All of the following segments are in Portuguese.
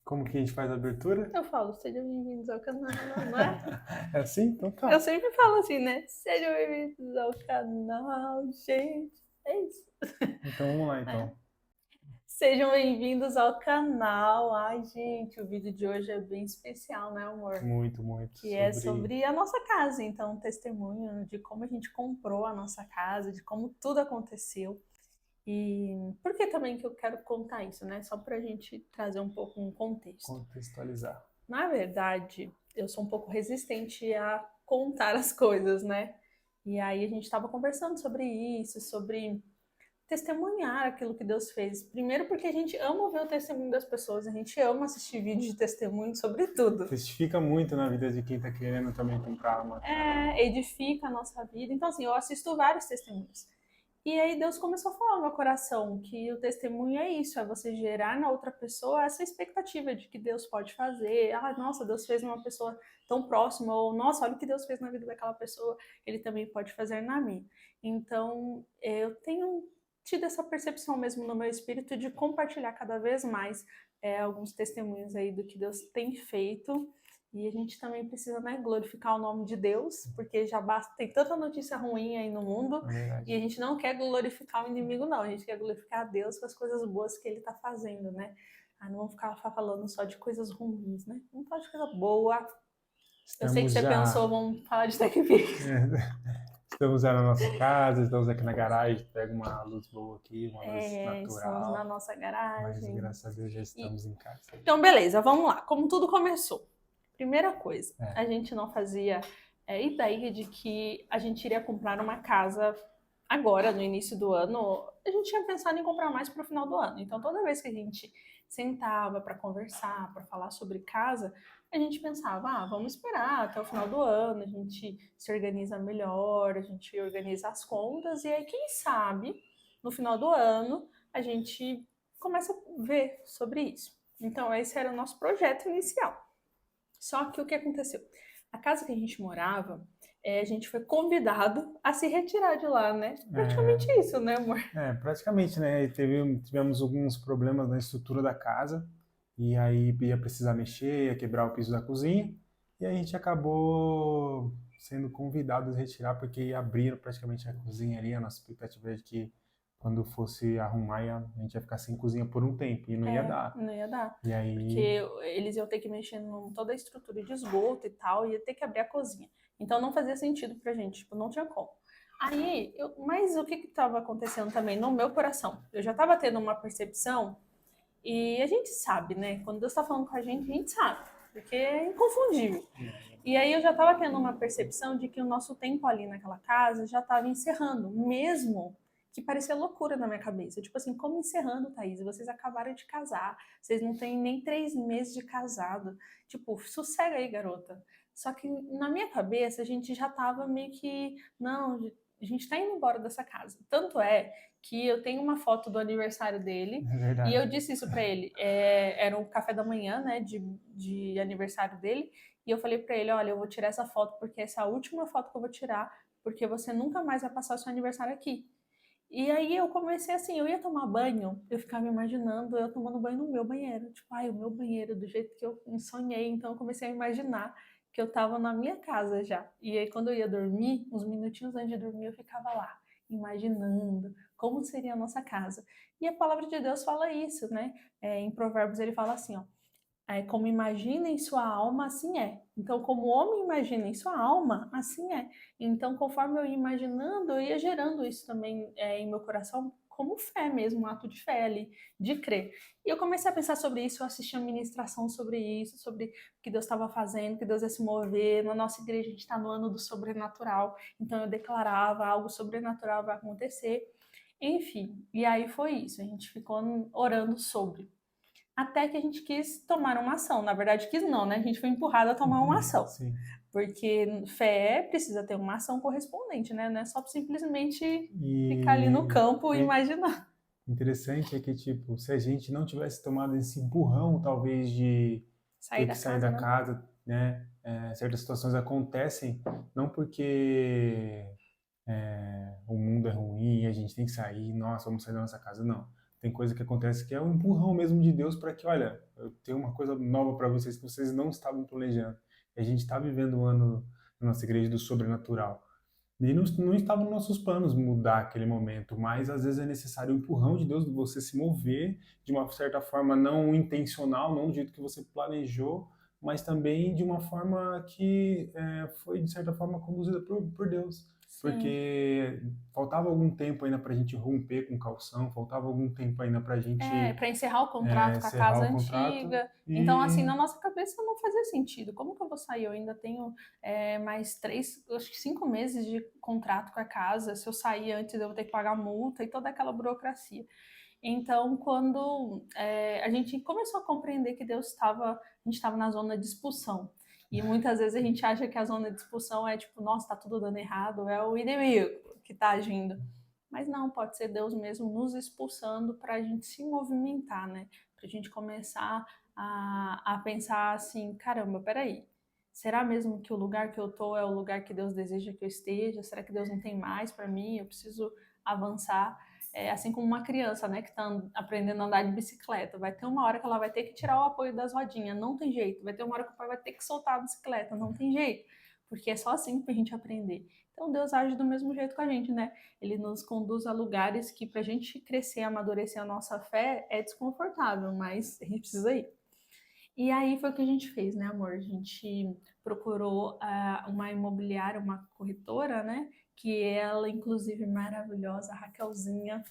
Como que a gente faz a abertura? Eu falo, sejam bem-vindos ao canal, não é? É assim? Então tá. Eu sempre falo assim, né? Sejam bem-vindos ao canal, gente. É isso. Então vamos lá É. então. Sejam bem-vindos ao canal. Ai, gente, o vídeo de hoje é bem especial, né, amor? Muito, muito Que é sobre. sobre a nossa casa, então, um testemunho de como a gente comprou a nossa casa, de como tudo aconteceu. E por que também que eu quero contar isso, né? Só pra gente trazer um pouco um contexto. Contextualizar. Na verdade, eu sou um pouco resistente a contar as coisas, né? E aí a gente estava conversando sobre isso, sobre testemunhar aquilo que Deus fez. Primeiro porque a gente ama ver o testemunho das pessoas, a gente ama assistir vídeos de testemunho sobre tudo. Testifica muito na vida de quem tá querendo também comprar uma casa. Edifica a nossa vida. Então, assim, eu assisto vários testemunhos. E aí Deus começou a falar no meu coração que o testemunho é isso, é você gerar na outra pessoa essa expectativa de que Deus pode fazer. Ah, nossa, Deus fez numa pessoa tão próxima, ou nossa, olha o que Deus fez na vida daquela pessoa, Ele também pode fazer na minha. Então, eu tenho tido essa percepção mesmo no meu espírito de compartilhar cada vez mais alguns testemunhos aí do que Deus tem feito. E a gente também precisa, né, glorificar o nome de Deus, porque já basta, tem tanta notícia ruim aí no mundo, É verdade. e a gente não quer glorificar o inimigo, não. A gente quer glorificar a Deus com as coisas boas que Ele está fazendo, né? Não vamos ficar falando só de coisas ruins, né? Vamos falar de coisa boa. Eu sei que Estamos você já. pensou, vamos falar de TechPix. Estamos já na nossa casa, estamos aqui na garagem, pega uma luz boa aqui, uma luz Estamos na natural. nossa Mas garagem. graças a Deus já estamos em casa. Então, beleza, vamos lá. Como tudo começou? Primeira coisa, É. a gente não fazia ideia de que a gente iria comprar uma casa agora, no início do ano. A gente tinha pensado em comprar mais para o final do ano. Então, toda vez que a gente sentava para conversar, para falar sobre casa, a gente pensava, vamos esperar até o final do ano, a gente se organiza melhor, a gente organiza as contas, e aí, quem sabe, no final do ano, a gente começa a ver sobre isso. Então, esse era o nosso projeto inicial. Só que o que aconteceu? A casa que a gente morava, a gente foi convidado a se retirar de lá, né? Praticamente isso, né, amor? Praticamente, né? Tivemos alguns problemas na estrutura da casa, e aí ia precisar mexer, ia quebrar o piso da cozinha, e aí a gente acabou sendo convidado a retirar, porque abriram praticamente a cozinha ali, a nossa expectativa era de que quando fosse arrumar, a gente ia ficar sem cozinha por um tempo, e não ia dar. Não ia dar. E aí... Porque eles iam ter que mexer em toda a estrutura de esgoto e tal, ia ter que abrir a cozinha. Então não fazia sentido pra gente, tipo, não tinha como. Aí, mas o que estava acontecendo também no meu coração? Eu já estava tendo uma percepção, e a gente sabe, né? Quando Deus está falando com a gente sabe, porque é inconfundível. E aí eu já estava tendo uma percepção de que o nosso tempo ali naquela casa já estava encerrando, mesmo que parecia loucura na minha cabeça. Tipo assim, como encerrando, Thaís? Vocês acabaram de casar, vocês não têm nem 3 meses de casado. Tipo, sossega aí, garota. Só que na minha cabeça a gente já tava meio que, não, a gente tá indo embora dessa casa. Tanto é que eu tenho uma foto do aniversário dele, e eu disse isso pra ele. Era o café da manhã, né, de aniversário dele, e eu falei pra ele, olha, eu vou tirar essa foto porque essa é a última foto que eu vou tirar, porque você nunca mais vai passar o seu aniversário aqui. E aí eu comecei assim, eu ia tomar banho, eu ficava imaginando eu tomando banho no meu banheiro. Tipo, o meu banheiro, do jeito que eu sonhei. Então eu comecei a imaginar que eu tava na minha casa já. E aí quando eu ia dormir, uns minutinhos antes de dormir, eu ficava lá, imaginando como seria a nossa casa. E a palavra de Deus fala isso, né? Em Provérbios ele fala assim, ó, como imagina em sua alma, assim é. Então, como o homem imagina em sua alma, assim é. Então, conforme eu ia imaginando, eu ia gerando isso também em meu coração, como fé mesmo, um ato de fé ali, de crer. E eu comecei a pensar sobre isso, eu assisti a ministração sobre isso, sobre o que Deus estava fazendo, que Deus ia se mover. Na nossa igreja, a gente está no ano do sobrenatural, então eu declarava algo sobrenatural vai acontecer. Enfim, e aí foi isso, a gente ficou orando sobre. Até que a gente quis tomar uma ação. Na verdade, quis não, né? A gente foi empurrado a tomar uma ação. Sim. Porque fé precisa ter uma ação correspondente, né? Não é só simplesmente ficar ali no campo e imaginar. Interessante é que, tipo, se a gente não tivesse tomado esse empurrão, talvez, de ter que sair da casa, né? Certas situações acontecem, não porque o mundo é ruim e a gente tem que sair, nossa, vamos sair da nossa casa, não. tem coisa que acontece que é um empurrão mesmo de Deus para que, olha, eu tenho uma coisa nova para vocês que vocês não estavam planejando. E a gente está vivendo um ano na nossa igreja do sobrenatural. E não estava nos nossos planos mudar aquele momento, mas às vezes é necessário o empurrão de Deus, de você se mover de uma certa forma não intencional, não do jeito que você planejou, mas também de uma forma que foi, de certa forma, conduzida por Deus. Sim. Porque faltava algum tempo ainda para a gente romper com calção, faltava algum tempo ainda para a gente Para encerrar o contrato com a encerrar casa o contrato. antiga. Então, assim, E na nossa cabeça não fazia sentido. Como que eu vou sair? Eu ainda tenho mais 5 meses de contrato com a casa. Se eu sair antes, eu vou ter que pagar multa e toda aquela burocracia. Então, quando a gente começou a compreender que a gente estava na zona de expulsão. E muitas vezes a gente acha que a zona de expulsão é tipo, nossa, tá tudo dando errado, é o inimigo que tá agindo. Mas não, pode ser Deus mesmo nos expulsando para a gente se movimentar, né? Para a gente começar a pensar assim, caramba, peraí, será mesmo que o lugar que eu tô é o lugar que Deus deseja que eu esteja? Será que Deus não tem mais para mim? Eu preciso avançar. Assim como uma criança, né, que está aprendendo a andar de bicicleta. Vai ter uma hora que ela vai ter que tirar o apoio das rodinhas, não tem jeito. Vai ter uma hora que o pai vai ter que soltar a bicicleta, não tem jeito. Porque é só assim para a gente aprender. Então Deus age do mesmo jeito com a gente, né? Ele nos conduz a lugares que para a gente crescer, amadurecer a nossa fé é desconfortável, mas a gente precisa ir. E aí foi o que a gente fez, né, amor? A gente procurou uma imobiliária, uma corretora, né? Que ela, inclusive, maravilhosa, a Raquelzinha.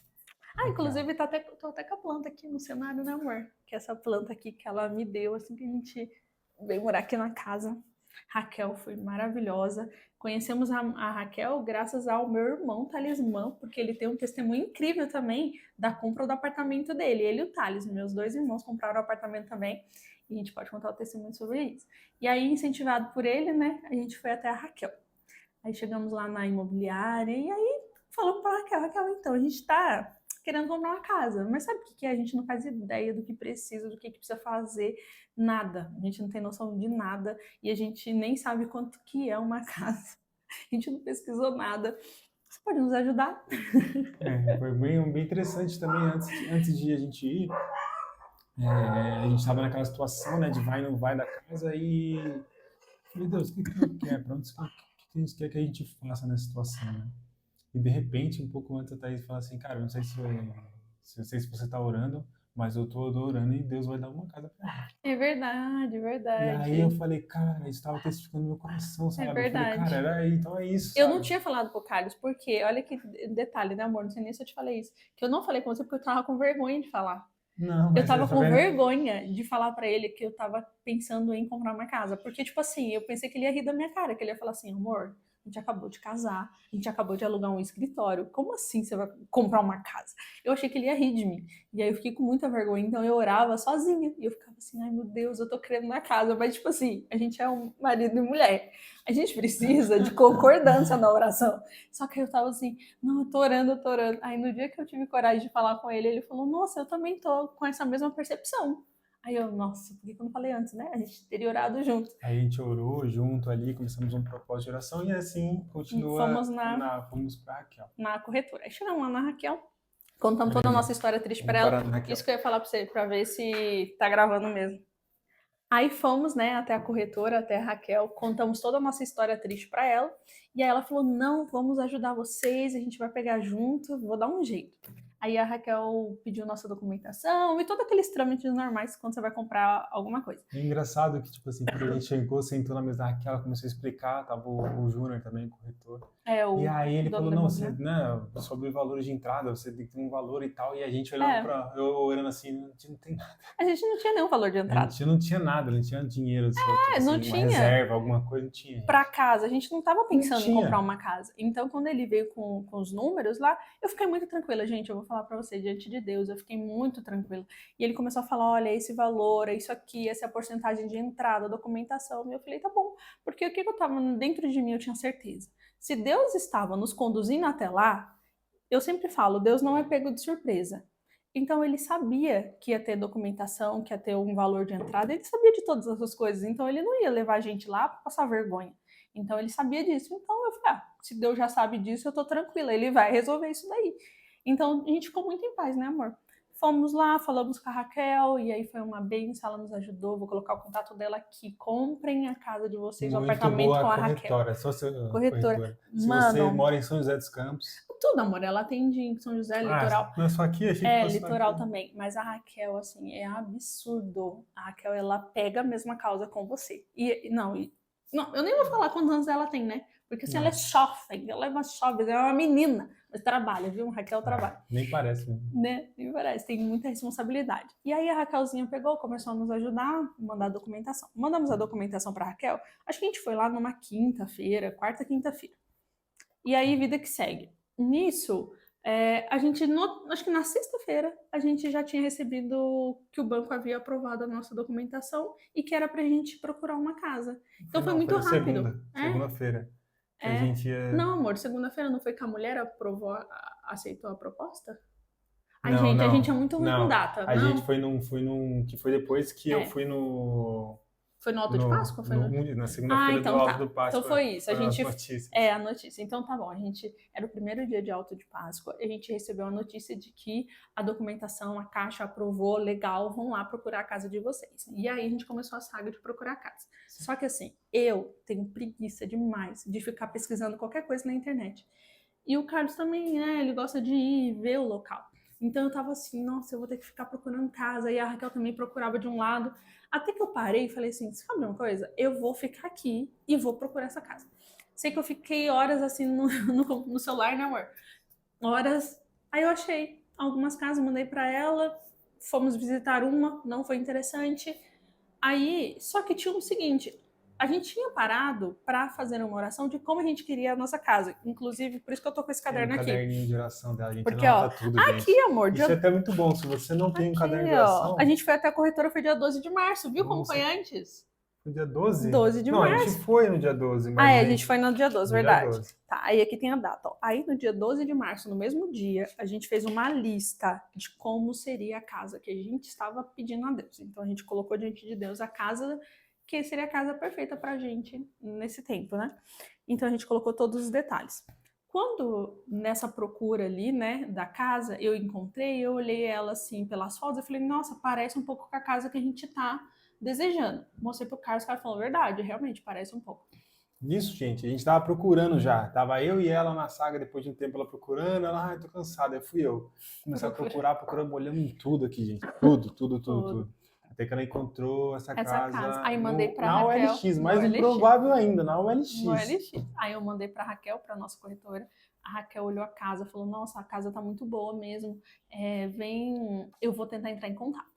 Raquel, Inclusive, tô até com a planta aqui no cenário, né, amor? Que é essa planta aqui que ela me deu, assim que a gente veio morar aqui na casa. Raquel foi maravilhosa. Conhecemos a Raquel graças ao meu irmão Talismã, porque ele tem um testemunho incrível também da compra do apartamento dele. Ele e o Thales, meus dois irmãos, compraram o apartamento também. E a gente pode contar o testemunho sobre isso. E aí, incentivado por ele, né, a gente foi até a Raquel. Aí chegamos lá na imobiliária e aí falamos para a Raquel, Raquel, então, a gente está querendo comprar uma casa, mas sabe o que é? A gente não faz ideia do que precisa, do que precisa fazer, nada. A gente não tem noção de nada e a gente nem sabe quanto que é uma casa. A gente não pesquisou nada. Você pode nos ajudar? foi bem interessante também antes de a gente ir. A gente estava naquela situação, né, de vai e não vai da casa e, meu Deus, o que Deus quer? Para onde que Deus quer que a gente faça nessa situação, né? E de repente, um pouco antes, a Thaís fala assim, cara, eu não sei se você está orando, mas eu estou orando e Deus vai dar uma casa para ela. É verdade, é E aí eu verdade. falei, cara, isso estava testificando no meu coração, É sabe? Eu falei, cara, verdade. então é isso, Eu não sabe? tinha falado pro Carlos, porque, olha que detalhe, né, amor? Não sei nem se eu te falei isso. Que eu não falei com você porque eu tava com vergonha de falar. Não, Eu mas tava tá com vendo? vergonha de falar pra ele que eu tava pensando em comprar uma casa. Porque, tipo assim, eu pensei que ele ia rir da minha cara, que ele ia falar assim, amor, a gente acabou de casar, a gente acabou de alugar um escritório. Como assim você vai comprar uma casa? Eu achei que ele ia rir de mim. E aí eu fiquei com muita vergonha, então eu orava sozinha. E eu ficava assim, ai meu Deus, eu tô querendo na casa. Mas, tipo assim, a gente é um marido e mulher. A gente precisa de concordância na oração. Só que eu tava assim, não, eu tô orando, eu tô orando. Aí no dia que eu tive coragem de falar com ele, ele falou, nossa, eu também tô com essa mesma percepção. Aí eu, nossa, por que eu não falei antes, né? A gente teria orado junto. Aí a gente orou junto ali, começamos um propósito de oração e assim Fomos fomos pra Raquel. na corretora. Aí chegamos lá na Raquel, contamos toda a Peraí, nossa história triste pra vamos ela. parar na Raquel. Isso que eu ia falar pra você, pra ver se tá gravando mesmo. Aí fomos, né, até a corretora, até a Raquel, contamos toda a nossa história triste pra ela. E aí ela falou: não, vamos ajudar vocês, a gente vai pegar junto, vou dar um jeito. Aí a Raquel pediu nossa documentação e todos aqueles trâmites normais quando você vai comprar alguma coisa. É engraçado que, tipo assim, quando a gente chegou, sentou na mesa da Raquel, ela começou a explicar, tava o Júnior também, corretor. E O aí ele dono falou, da não, você, imobiliária. né, sobre valores de entrada, você tem que ter um valor e tal. E a gente olhando É, pra, eu olhando assim, não tem nada. a gente não tinha nenhum valor de A entrada. gente não tinha nada, não tinha dinheiro, tipo Não assim, uma tinha reserva, alguma coisa, não tinha, para gente. casa. A gente não estava Não pensando em comprar tinha. uma casa. Então, quando ele veio com os números lá, eu fiquei muito tranquila, gente. Eu vou falar para você, diante de Deus, eu fiquei muito tranquila. E ele começou a falar: olha, esse valor, é isso aqui, essa é a porcentagem de entrada, documentação. E eu falei: tá bom, porque o que eu estava dentro de mim, eu tinha certeza. Se Deus estava nos conduzindo até lá, eu sempre falo: Deus não é pego de surpresa. Então ele sabia que ia ter documentação, que ia ter um valor de entrada, ele sabia de todas essas coisas, então ele não ia levar a gente lá para passar vergonha. Então ele sabia disso. Então eu falei, se Deus já sabe disso, eu tô tranquila, ele vai resolver isso daí. Então a gente ficou muito em paz, né, amor? fomos lá, falamos com a Raquel, e aí foi uma benção, ela nos ajudou. Vou colocar o contato dela aqui. Comprem a casa de vocês, o Muito apartamento boa com a a Raquel. corretora, só se, Corretora. corretora. Se você Mano, mora em São José dos Campos. tudo, amor. Ela atende em São José, litoral. Não é só aqui? Achei que fosse Litoral aqui. também. Mas a Raquel, assim, é absurdo. A Raquel, ela pega a mesma causa com você. Não, eu nem vou falar quantos anos ela tem, né? Porque assim, ela é jovem, ela é uma jovem, ela é uma menina. Mas trabalha, viu? A Raquel trabalha. Nem parece, né? Nem parece, tem muita responsabilidade. E aí a Raquelzinha pegou, começou a nos ajudar, mandar a documentação. Mandamos a documentação para a Raquel. Acho que a gente foi lá numa quinta-feira, quarta, quinta-feira. E aí, vida que segue. Nisso, a gente, acho que na sexta-feira, a gente já tinha recebido que o banco havia aprovado a nossa documentação e que era pra gente procurar uma casa. Então foi muito rápido. Segunda-feira. A gente ia... Não, amor, segunda-feira não foi que a mulher aprovou, aceitou a proposta? A gente é muito ruim com data. A gente foi num que foi depois que eu fui no... Foi no Alto de Páscoa? Foi na segunda-feira do Alto do Páscoa. Então foi isso. A gente notícias. A notícia. Então tá bom. Era o primeiro dia de Alto de Páscoa. A gente recebeu a notícia de que a documentação, a Caixa aprovou, legal, vão lá procurar a casa de vocês. E aí a gente começou a saga de procurar a casa. Sim. Só que assim, eu tenho preguiça demais de ficar pesquisando qualquer coisa na internet. E o Carlos também, né? Ele gosta de ir ver o local. Então eu tava assim, nossa, eu vou ter que ficar procurando casa. E a Raquel também procurava de um lado. Até que eu parei e falei assim, sabe uma coisa? Eu vou ficar aqui e vou procurar essa casa. Sei que eu fiquei horas assim no celular, né, amor? Horas. Aí eu achei algumas casas, mandei pra ela. Fomos visitar uma, não foi interessante. Aí, só que tinha o seguinte... A gente tinha parado para fazer uma oração de como a gente queria a nossa casa. Inclusive, por isso que eu tô com esse caderno aqui. Caderninho de oração dela, a gente porque, anota tudo, aqui, gente. amor. Isso é até muito bom. Se você não tem um caderno de oração... A gente foi até a corretora, foi dia 12 de março. Viu como foi antes? Foi dia 12? 12 de março. Não, a gente foi no dia 12. Mas a gente foi no dia 12, verdade. Dia 12. Tá, aí aqui tem a data. Ó. Aí no dia 12 de março, no mesmo dia, a gente fez uma lista de como seria a casa que a gente estava pedindo a Deus. Então a gente colocou diante de Deus a casa... que seria a casa perfeita pra gente nesse tempo, né? Então a gente colocou todos os detalhes. Quando nessa procura ali, né, da casa, eu olhei ela assim pelas fotos, eu falei, nossa, parece um pouco com a casa que a gente tá desejando. Mostrei pro Carlos, o cara falou, verdade, realmente parece um pouco. Isso, gente, a gente tava procurando já. Tava eu e ela na saga, depois de um tempo ela procurando, ela, tô cansada, aí fui eu. Comecei a procurando, olhando em tudo aqui, gente. Tudo. Até que ela encontrou essa casa. Aí mandei pra na Raquel. OLX, mais improvável ainda, na OLX. No OLX. Aí eu mandei pra Raquel, pra nossa corretora. A Raquel olhou a casa, falou, nossa, a casa tá muito boa mesmo. Eu vou tentar entrar em contato.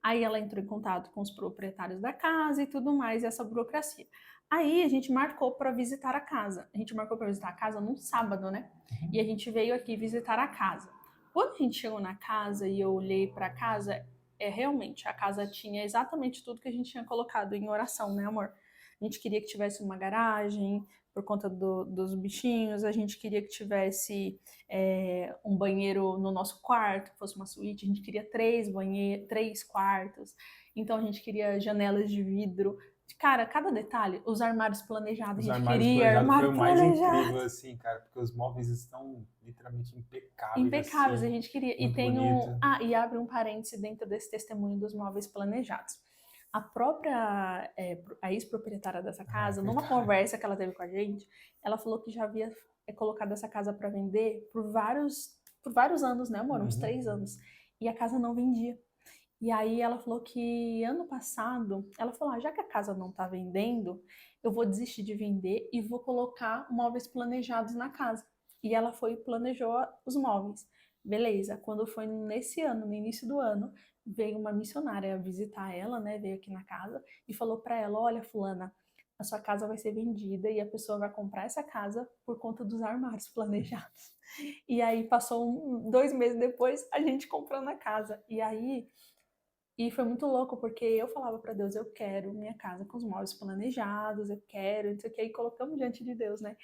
Aí ela entrou em contato com os proprietários da casa e tudo mais, e essa burocracia. Aí a gente marcou para visitar a casa. A gente marcou para visitar a casa num sábado, né? E a gente veio aqui visitar a casa. Quando a gente chegou na casa e eu olhei para a casa, realmente, a casa tinha exatamente tudo que a gente tinha colocado em oração, né, amor? A gente queria que tivesse uma garagem, por conta dos bichinhos, a gente queria que tivesse um banheiro no nosso quarto, que fosse uma suíte, a gente queria 3 quartos, então a gente queria janelas de vidro. Cara, cada detalhe, os armários planejados, a gente queria armário planejado. Foi o mais incrível, assim, cara, porque os móveis estão literalmente impecáveis. Impecáveis, assim, a gente queria. E tem e abre um parêntese dentro desse testemunho dos móveis planejados. A própria a ex-proprietária dessa casa, numa conversa que ela teve com a gente, ela falou que já havia colocado essa casa para vender por vários anos, né, amor? Uns 3 anos. E a casa não vendia. E aí ela falou que ano passado, ela falou, já que a casa não tá vendendo, eu vou desistir de vender e vou colocar móveis planejados na casa. E ela foi e planejou os móveis. Beleza, quando foi nesse ano, no início do ano, veio uma missionária visitar ela, né, veio aqui na casa e falou para ela, olha, fulana, a sua casa vai ser vendida e a pessoa vai comprar essa casa por conta dos armários planejados. E aí passou 2 meses depois, a gente comprando a casa. E foi muito louco, porque eu falava para Deus, eu quero minha casa com os móveis planejados, eu quero, não sei o que, e colocamos diante de Deus, né?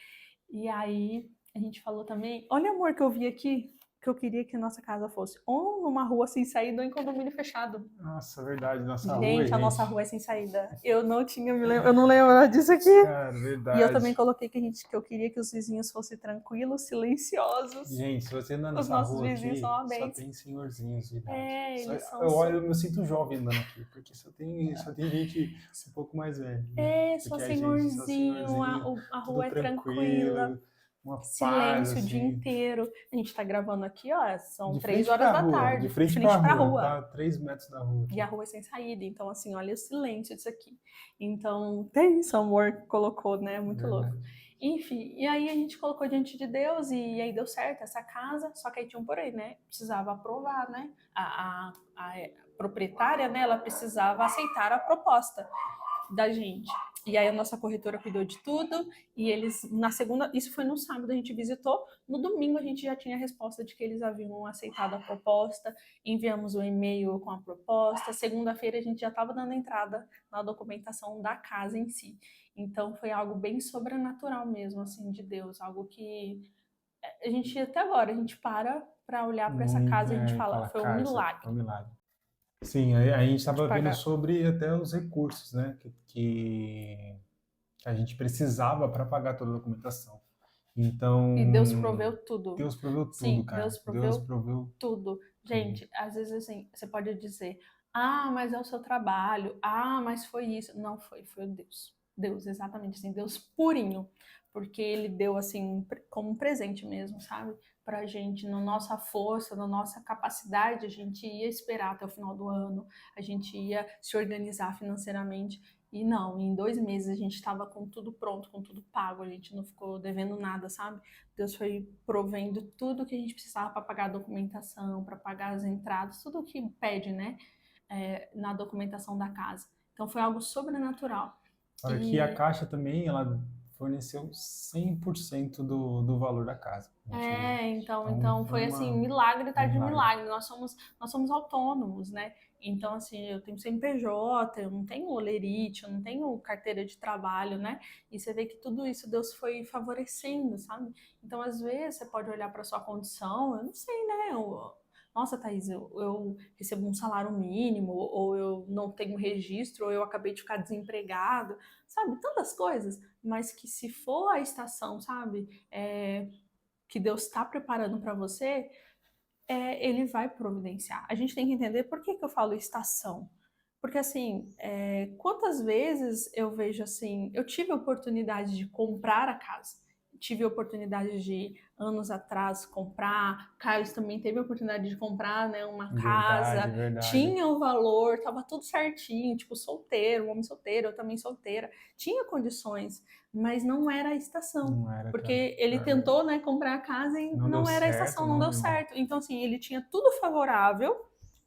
E aí a gente falou também, olha amor que eu vi aqui, que eu queria que a nossa casa fosse ou numa rua sem saída ou em condomínio fechado. Nossa, verdade, nossa rua, Gente, a nossa gente. rua é sem saída. Eu não tinha eu não lembro disso aqui. Cara, E eu também verdade. coloquei que eu queria que os vizinhos fossem tranquilos, silenciosos. Gente, se você andar Os nessa nossos rua vizinhos são aqui, uma só bênção. tem senhorzinhos de idade. É, eles são Eu olho, super. eu me sinto jovem andando aqui, porque só tem gente um pouco mais velha, né? É, só Porque a gente só senhorzinho, senhorzinho, a tudo rua é tranquila, tranquilo, uma paz, silêncio o dia assim, inteiro. A gente tá gravando aqui, ó, são de 3 frente horas pra da rua, de tarde, de frente pra frente pra rua, rua. tá a 3 metros da rua E a aqui. rua é sem saída, então assim, olha o silêncio disso aqui. Então, tem isso, amor, que colocou, né? Muito louco. Verdade. Enfim, e aí a gente colocou diante de Deus e aí deu certo essa casa, só que aí tinha um porém, né? Precisava aprovar, né? A proprietária, né? Ela precisava aceitar a proposta da gente. E aí a nossa corretora cuidou de tudo e eles na segunda, isso foi no sábado a gente visitou, no domingo a gente já tinha a resposta de que eles haviam aceitado a proposta, enviamos o e-mail com a proposta, segunda-feira a gente já estava dando entrada na documentação da casa em si. Então foi algo bem sobrenatural mesmo, assim, de Deus, algo que a gente até agora a gente para olhar para essa casa e a gente fala, Fala, foi um cara, isso é milagre um milagre. Sim, a gente de estava vendo pagar. sobre até os recursos, né, que a gente precisava para pagar toda a documentação. E Deus Então, proveu tudo. Deus proveu tudo, Sim, cara. Deus Deus proveu proveu tudo. tudo. Gente, às vezes assim, você pode dizer, ah, mas é o seu trabalho, ah, mas foi isso. Não foi, foi o Deus. Deus, exatamente assim, Deus purinho. Porque ele deu assim, como um presente mesmo, sabe? Pra gente, na nossa força, na nossa capacidade, a gente ia esperar até o final do ano, a gente ia se organizar financeiramente. E não, em 2 meses a gente estava com tudo pronto, com tudo pago, a gente não ficou devendo nada, sabe? Deus foi provendo tudo que a gente precisava para pagar a documentação, para pagar as entradas, tudo o que pede, né, na documentação da casa. Então foi algo sobrenatural. Fora que a E Caixa também, ela forneceu 100% do valor da casa. Então, então foi foi assim, uma milagre tá de milagre. milagre. Nós somos autônomos, né? Então, assim, eu tenho CNPJ, eu não tenho olerite, eu não tenho carteira de trabalho, né? E você vê que tudo isso Deus foi favorecendo, sabe? Então, às vezes, você pode olhar para sua condição, eu não sei, né? Nossa, Thaís, eu recebo um salário mínimo, ou eu não tenho registro, ou eu acabei de ficar desempregado, sabe? Tantas coisas, mas que se for a estação, sabe? Que Deus está preparando para você, ele vai providenciar. A gente tem que entender por que eu falo estação. Porque, assim, quantas vezes eu vejo assim, eu tive a oportunidade de comprar a casa, tive a oportunidade de, anos atrás, comprar, Carlos também teve a oportunidade de comprar, né, uma Verdade, casa, verdade. tinha o valor, tava tudo certinho, tipo, solteiro, um homem solteiro, eu também solteira, tinha condições, mas não era a estação. Não era, cara. Porque ele tentou, né, comprar a casa e Não deu não era a certo, estação, não deu não. certo. Então, assim, ele tinha tudo favorável,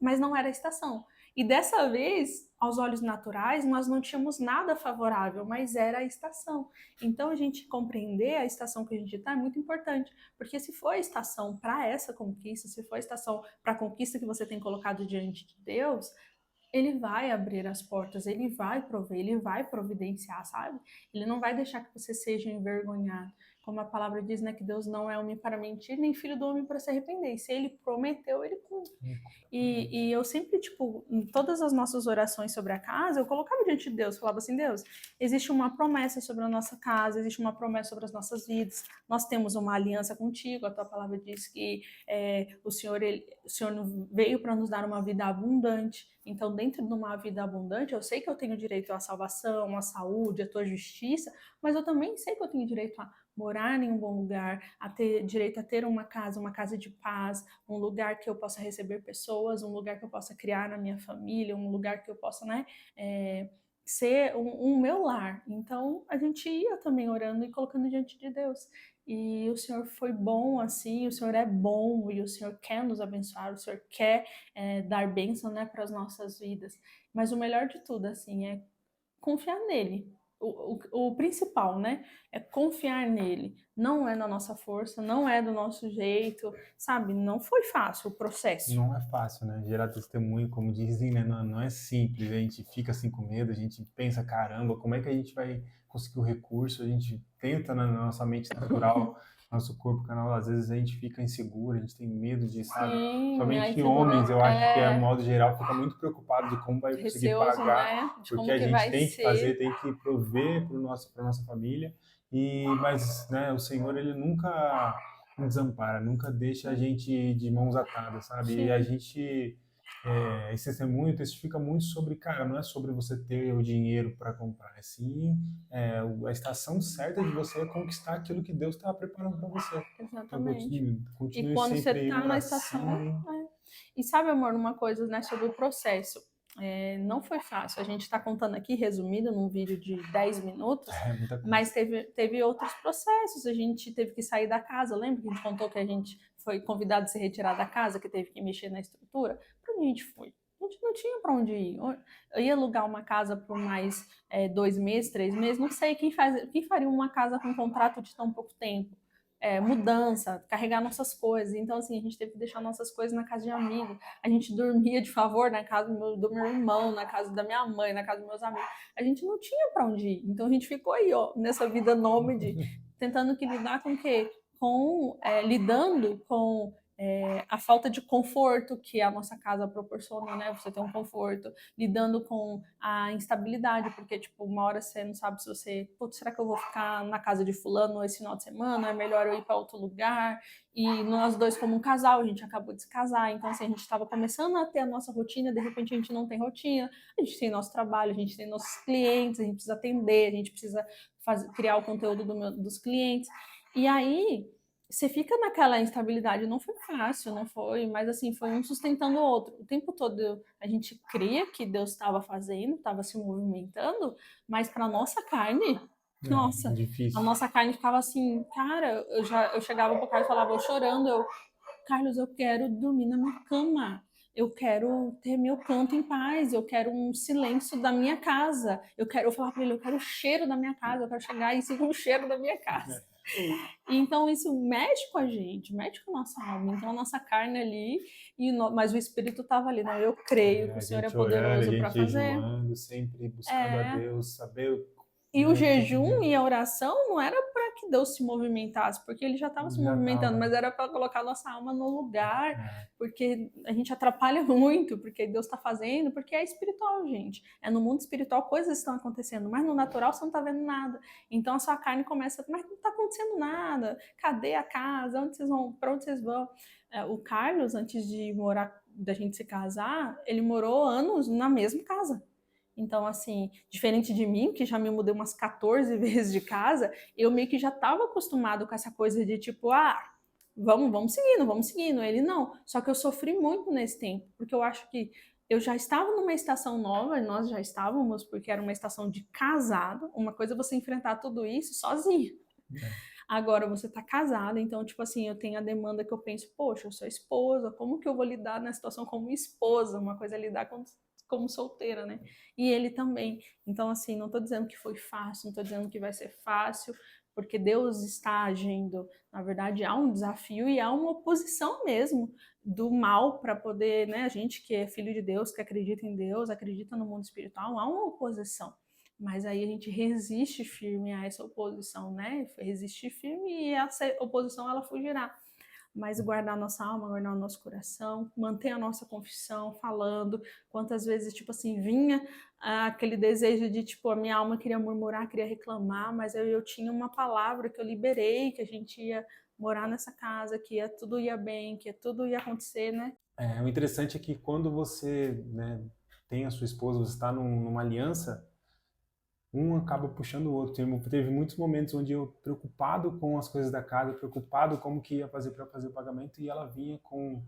mas não era a estação. E dessa vez, aos olhos naturais, nós não tínhamos nada favorável, mas era a estação. Então, a gente compreender a estação que a gente está é muito importante, porque se for a estação para essa conquista, se for a estação para a conquista que você tem colocado diante de Deus, ele vai abrir as portas, ele vai prover, ele vai providenciar, sabe? Ele não vai deixar que você seja envergonhado. Como a palavra diz, né, que Deus não é homem para mentir, nem filho do homem para se arrepender. E se ele prometeu, ele cumpre. E eu sempre, tipo, em todas as nossas orações sobre a casa, eu colocava diante de Deus, falava assim, Deus, existe uma promessa sobre a nossa casa, existe uma promessa sobre as nossas vidas, nós temos uma aliança contigo, a tua palavra diz que o Senhor veio para nos dar uma vida abundante, então dentro de uma vida abundante, eu sei que eu tenho direito à salvação, à saúde, à tua justiça, mas eu também sei que eu tenho direito a morar em um bom lugar, a ter direito a ter uma casa de paz, um lugar que eu possa receber pessoas, um lugar que eu possa criar na minha família, um lugar que eu possa, né, ser um meu lar. Então, a gente ia também orando e colocando diante de Deus. E o Senhor foi bom assim, o Senhor é bom e o Senhor quer nos abençoar, o Senhor quer dar bênção, né, para as nossas vidas. Mas o melhor de tudo, assim, é confiar nele. O principal, né? É confiar nele. Não é na nossa força, não é do nosso jeito, sabe? Não foi fácil o processo. Não é fácil, né? Gerar testemunho, como dizem, né? Não é simples. A gente fica assim com medo, a gente pensa, caramba, como é que a gente vai conseguir o recurso? A gente tenta na nossa mente natural Nosso corpo, canal, às vezes a gente fica inseguro, a gente tem medo de, sabe? Sim, aí Somente segura, homens, eu acho que é, modo geral, fica muito preocupado de como vai conseguir receoso, pagar, né? De porque como a que gente vai tem que fazer, ser. tem que prover para nossa família, mas né, o Senhor, ele nunca nos desampara, nunca deixa a gente de mãos atadas, sabe? E a Sim, gente esse muito, testifica muito sobre, cara, não é sobre você ter o dinheiro para comprar, é sim a estação certa de você conquistar aquilo que Deus está preparando para você. Então exatamente. E continue quando você sempre em tá na estação, oração. E sabe, amor, uma coisa, né, sobre o processo. Não foi fácil. A gente está contando aqui, resumido, num vídeo de 10 minutos, É muita coisa. mas teve outros processos. A gente teve que sair da casa. Lembra que a gente contou que a gente foi convidado a se retirar da casa, que teve que mexer na estrutura? Para onde a gente foi? A gente não tinha para onde ir. Eu ia alugar uma casa por mais 2 meses, 3 meses, não sei quem faria uma casa com um contrato de tão pouco tempo. Mudança, carregar nossas coisas. Então, assim, a gente teve que deixar nossas coisas na casa de amigo. A gente dormia de favor na casa do meu irmão, na casa da minha mãe, na casa dos meus amigos. A gente não tinha para onde ir. Então, a gente ficou aí, ó, nessa vida nômade, tentando que lidar com o quê? Lidando com a falta de conforto que a nossa casa proporciona, né? Você tem um conforto, lidando com a instabilidade, porque, tipo, uma hora você não sabe se você, putz, será que eu vou ficar na casa de fulano esse final de semana? É melhor eu ir para outro lugar? E nós dois, como um casal, a gente acabou de se casar, então, assim, a gente estava começando a ter a nossa rotina, de repente a gente não tem rotina, a gente tem nosso trabalho, a gente tem nossos clientes, a gente precisa atender, a gente precisa criar o conteúdo dos clientes. E aí, você fica naquela instabilidade, não foi fácil, não foi, mas assim, foi um sustentando o outro. O tempo todo a gente cria que Deus estava fazendo, estava se movimentando, mas para nossa carne, nossa, a Difícil. nossa carne ficava assim, cara, eu chegava pro Carlos e falava, eu chorando, Carlos, eu quero dormir na minha cama. Eu quero ter meu canto em paz, eu quero um silêncio da minha casa. Eu falar para ele, eu quero o cheiro da minha casa, eu quero chegar e sentir o cheiro da minha casa. Então isso mexe com a gente, mexe com a nossa alma. Então a nossa carne ali, mas o espírito estava ali, né? Eu creio que o A Senhor é gente orando, a poderoso para gente fazer. jejuando, sempre buscando a É, Deus, saber, e o né, o que que jejum Deus e a oração não era para que Deus se movimentasse, porque ele já estava se já movimentando, estava. mas era para colocar nossa alma no lugar, porque a gente atrapalha muito, porque Deus está fazendo, porque é espiritual, gente. É no mundo espiritual coisas estão acontecendo, mas no natural você não está vendo nada. Então a sua carne começa, mas não está acontecendo nada. Cadê a casa? Onde vocês vão? Para onde vocês vão? O Carlos, antes de morar, da gente se casar, ele morou anos na mesma casa. Então, assim, diferente de mim, que já me mudei umas 14 vezes de casa, eu meio que já estava acostumado com essa coisa de tipo, vamos seguindo, vamos seguindo. Ele não. Só que eu sofri muito nesse tempo, porque eu acho que eu já estava numa estação nova, nós já estávamos, porque era uma estação de casado. Uma coisa é você enfrentar tudo isso sozinho. Agora você tá casada, então, tipo assim, eu tenho a demanda que eu penso, poxa, eu sou esposa, como que eu vou lidar na situação como esposa? Uma coisa é lidar como solteira, né? E ele também. Então, assim, não tô dizendo que foi fácil, não tô dizendo que vai ser fácil, porque Deus está agindo. Na verdade, há um desafio e há uma oposição mesmo do mal para poder, né? A gente que é filho de Deus, que acredita em Deus, acredita no mundo espiritual, há uma oposição. Mas aí a gente resiste firme a essa oposição, né? Resistir firme e essa oposição ela fugirá. Mas guardar nossa alma, guardar o nosso coração, manter a nossa confissão, falando. Quantas vezes, tipo assim, vinha aquele desejo de, tipo, a minha alma queria murmurar, queria reclamar, mas eu tinha uma palavra que eu liberei, que a gente ia morar nessa casa, que tudo ia bem, que tudo ia acontecer, né? O interessante é que quando você, né, tem a sua esposa, você está numa aliança, um acaba puxando o outro. Teve muitos momentos onde eu, preocupado com as coisas da casa, preocupado como que ia fazer para fazer o pagamento, e ela vinha com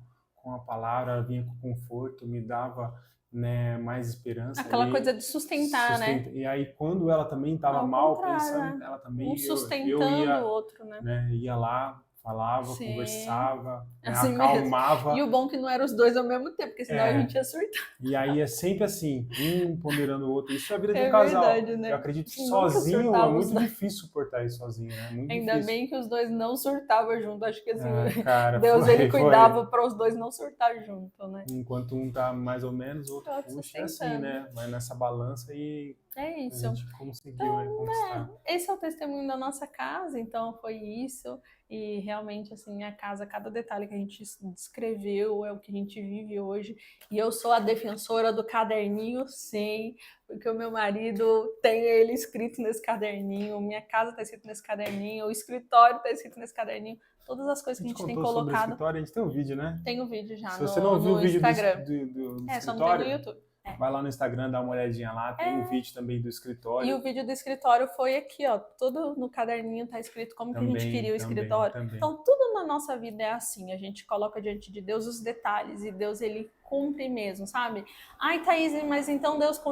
a palavra, ela vinha com conforto, me dava, né, mais esperança. Aquela coisa de sustentar, né? E aí, quando ela também estava Ao mal, contrário, pensando, né? ela também, Um eu sustentando o ia, outro, né? né, ia lá, falava, Sim, conversava, né, assim mesmo. E acalmava. o bom é que não eram os dois ao mesmo tempo, porque senão a gente ia surtar. E aí é sempre assim, um ponderando o outro. Isso é a vida de um É casal. verdade, Eu né? acredito que Nunca sozinho é surtava os muito dois. difícil suportar isso sozinho, né? Muito Ainda difícil. bem que os dois não surtavam junto. Acho que assim, Cara, Deus ele foi. cuidava para os dois não surtar junto, né? Enquanto um tá mais ou menos, o outro Tô te puxa, é assim, sustentando. né? Vai nessa balança e É A isso. gente conseguiu, né, conquistar. Esse é o testemunho da nossa casa, então foi isso. E realmente, assim, a casa, cada detalhe que a gente descreveu é o que a gente vive hoje. E eu sou a defensora do caderninho, sim, porque o meu marido tem ele escrito nesse caderninho, minha casa está escrito nesse caderninho, o escritório está escrito nesse caderninho, todas as coisas A que a gente gente tem contou sobre o colocado. escritório, a gente tem um vídeo, né? Tem o vídeo já Se você não viu o no vídeo Instagram. do Só não tem no escritório, YouTube. vai lá no Instagram, dá uma olhadinha lá, tem um vídeo também do E escritório. o vídeo do escritório foi aqui, ó. Tudo no caderninho tá escrito como que a gente queria o escritório. Então, tudo na nossa vida é assim. A gente coloca diante de Deus os detalhes e Deus, ele cumpre mesmo, sabe? Ai, Thaís, mas então Deus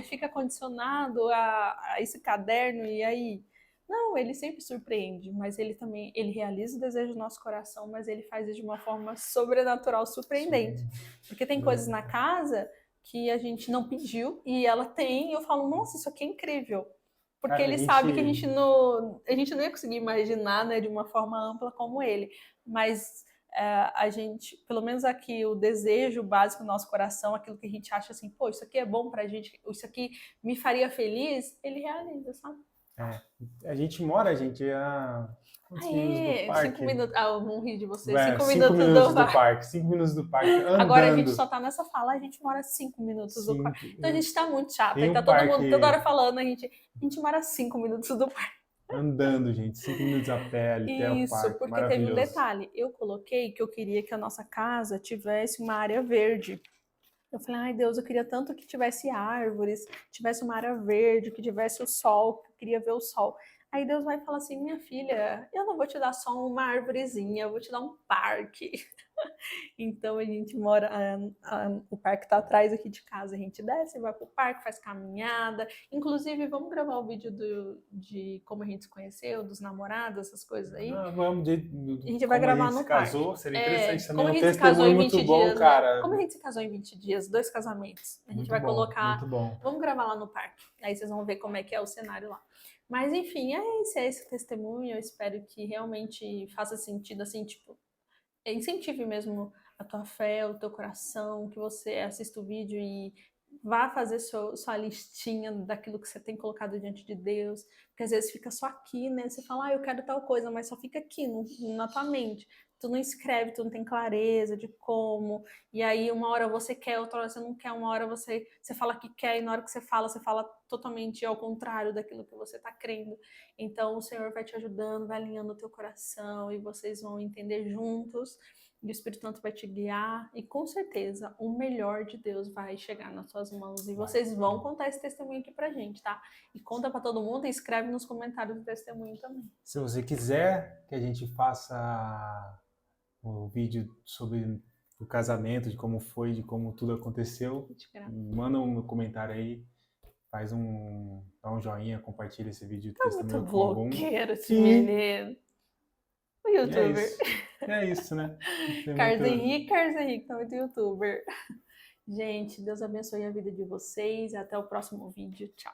fica condicionado a esse caderno e aí... Não, ele sempre surpreende, mas ele também, ele realiza o desejo do nosso coração, mas ele faz isso de uma forma sobrenatural, surpreendente. Porque tem coisas na casa que a gente não pediu e ela tem, e eu falo, nossa, isso aqui é incrível. Porque Cara, ele sabe que a gente não ia conseguir imaginar, né, de uma forma ampla como ele. Mas a gente, pelo menos aqui, o desejo básico do nosso coração, aquilo que a gente acha assim, pô, isso aqui é bom pra gente, isso aqui me faria feliz, ele realiza, sabe? A gente mora, gente, a quantos minutos do Aê, 5 parque? minutos. Ah, eu vou rir de você. 5 5 minutos minutos do do parque. parque, 5 minutos do parque, andando. Agora a gente só tá nessa fala, a gente mora 5 minutos do parque. Então a gente tá muito chato. Aí tá todo mundo toda hora falando, a gente mora 5 minutos do parque. Andando, gente, 5 minutos a pé até o Isso, parque, porque teve um detalhe. Eu coloquei que eu queria que a nossa casa tivesse uma área verde. Eu falei, ai Deus, eu queria tanto que tivesse árvores, tivesse uma área verde, que tivesse o sol, eu queria ver o sol. Aí Deus vai falar assim, minha filha, eu não vou te dar só uma árvorezinha, eu vou te dar um parque. Então a gente mora, o parque tá atrás aqui de casa, a gente desce, vai pro parque, faz caminhada. Inclusive, vamos gravar o vídeo de como a gente se conheceu, dos namorados, essas coisas aí. Vamos a gente vai gravar no parque. Casou, seria interessante também. Como a Um gente se casou em 20 muito bom, dias, cara. Né? Como a gente se casou em 20 dias, 2 casamentos. A gente muito vai bom, colocar. Muito bom. Vamos gravar lá no parque. Aí vocês vão ver como é que é o cenário lá. Mas enfim, é esse testemunho. Eu espero que realmente faça sentido, assim, tipo, incentive mesmo a tua fé, o teu coração, que você assista o vídeo e vá fazer sua listinha daquilo que você tem colocado diante de Deus, porque às vezes fica só aqui, né? Você fala, eu quero tal coisa, mas só fica aqui na tua mente. Tu não escreve, tu não tem clareza de como, e aí uma hora você quer, outra hora você não quer, uma hora você fala que quer, e na hora que você fala totalmente ao contrário daquilo que você está crendo. Então o Senhor vai te ajudando, vai alinhando o teu coração, e vocês vão entender juntos, e o Espírito Santo vai te guiar, e com certeza o melhor de Deus vai chegar nas suas mãos, e vocês vão contar esse testemunho aqui pra gente, tá? E conta pra todo mundo e escreve nos comentários do testemunho também. Se você quiser que a gente faça o vídeo sobre o casamento, de como foi, de como tudo aconteceu, manda um comentário aí, dá um joinha, compartilha esse vídeo. Tá muito blogueiro esse menino. O youtuber. É isso, né? Carlos Henrique tá muito youtuber. Gente, Deus abençoe a vida de vocês. Até o próximo vídeo. Tchau.